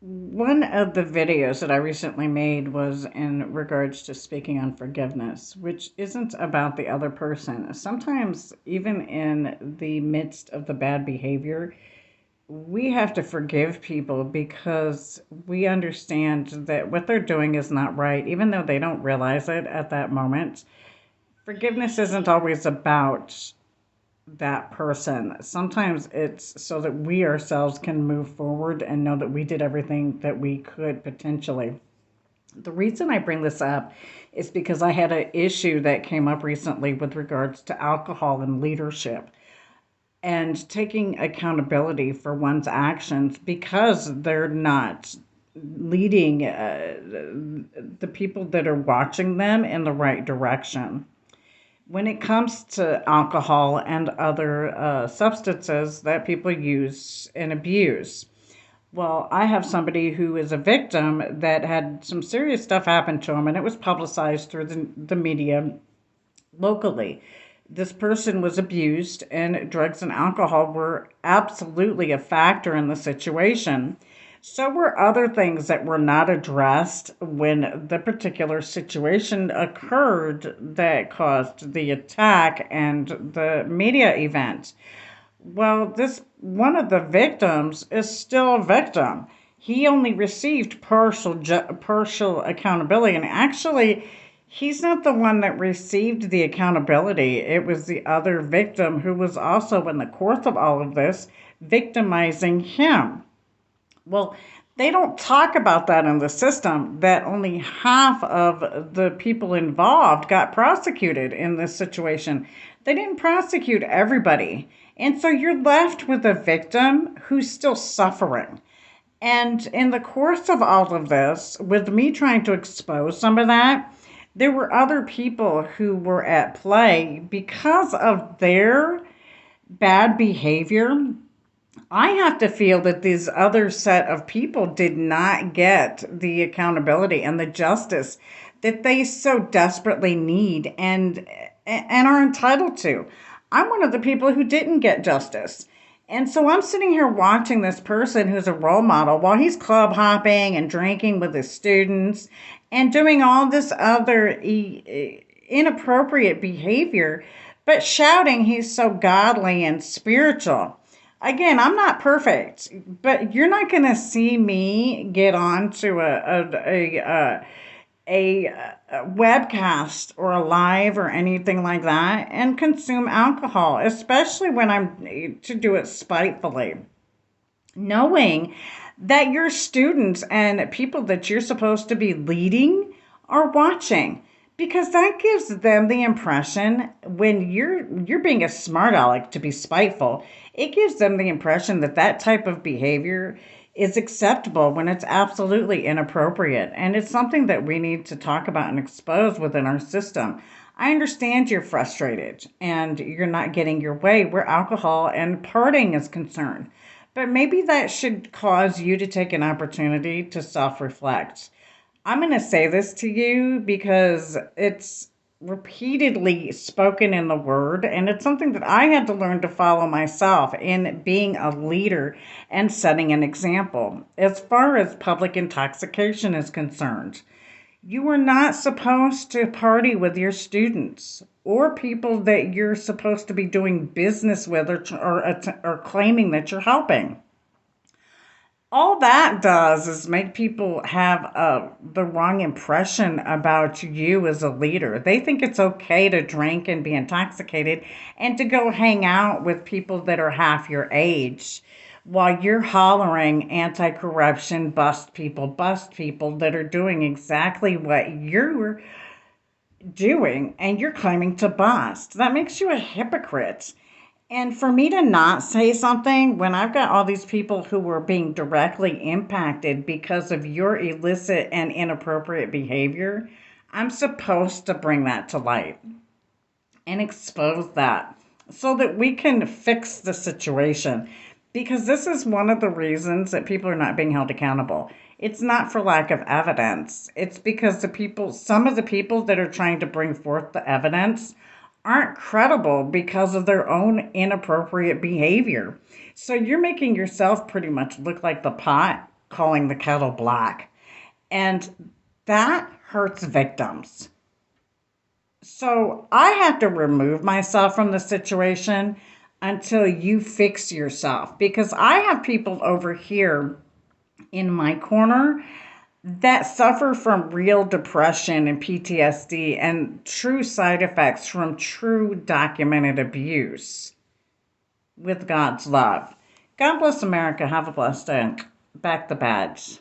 One of the videos that I recently made was in regards to speaking on forgiveness, which isn't about the other person. Sometimes, even in the midst of the bad behavior, we have to forgive people because we understand that what they're doing is not right, even though they don't realize it at that moment. Forgiveness isn't always about that person. Sometimes it's so that we ourselves can move forward and know that we did everything that we could potentially. The reason I bring this up is because I had an issue that came up recently with regards to alcohol and leadership and taking accountability for one's actions because they're not leading the people that are watching them in the right direction. When it comes to alcohol and other substances that people use and abuse, well, I have somebody who is a victim that had some serious stuff happen to him, and it was publicized through the media locally. This person was abused, and drugs and alcohol were absolutely a factor in the situation. So were other things that were not addressed when the particular situation occurred that caused the attack and the media event. Well, this one of the victims is still a victim. He only received partial accountability, and actually, he's not the one that received the accountability. It was the other victim who was also in the course of all of this victimizing him. Well, they don't talk about that in the system, that only half of the people involved got prosecuted in this situation. They didn't prosecute everybody. And so you're left with a victim who's still suffering. And in the course of all of this, with me trying to expose some of that, there were other people who were at play because of their bad behavior. I have to feel that these other set of people did not get the accountability and the justice that they so desperately need and are entitled to. I'm one of the people who didn't get justice. And so I'm sitting here watching this person who's a role model while he's club hopping and drinking with his students and doing all this other inappropriate behavior, but shouting he's so godly and spiritual. Again, I'm not perfect, but you're not going to see me get on to a webcast or a live or anything like that and consume alcohol, especially when I'm to do it spitefully, knowing that your students and people that you're supposed to be leading are watching, because that gives them the impression, when you're being a smart aleck to be spiteful, it gives them the impression that that type of behavior is acceptable when it's absolutely inappropriate, and it's something that we need to talk about and expose within our system. I understand you're frustrated and you're not getting your way where alcohol and partying is concerned, but maybe that should cause you to take an opportunity to self reflect. I'm going to say this to you because it's repeatedly spoken in the word, and it's something that I had to learn to follow myself in being a leader and setting an example. As far as public intoxication is concerned, you are not supposed to party with your students or people that you're supposed to be doing business with, or claiming that you're helping. All that does is make people have the wrong impression about you as a leader. They think it's okay to drink and be intoxicated and to go hang out with people that are half your age while you're hollering anti corruption, bust people that are doing exactly what you're doing and you're claiming to bust. That makes you a hypocrite. And for me to not say something when I've got all these people who were being directly impacted because of your illicit and inappropriate behavior, I'm supposed to bring that to light and expose that so that we can fix the situation. Because this is one of the reasons that people are not being held accountable. It's not for lack of evidence. It's because some of the people that are trying to bring forth the evidence aren't credible because of their own inappropriate behavior. So you're making yourself pretty much look like the pot. calling the kettle black. And that hurts victims. So I have to remove myself from the situation until you fix yourself, because I have people over here in my corner that suffer from real depression and PTSD and true side effects from true documented abuse with God's love. God bless America. Have a blessed day. Back the badge.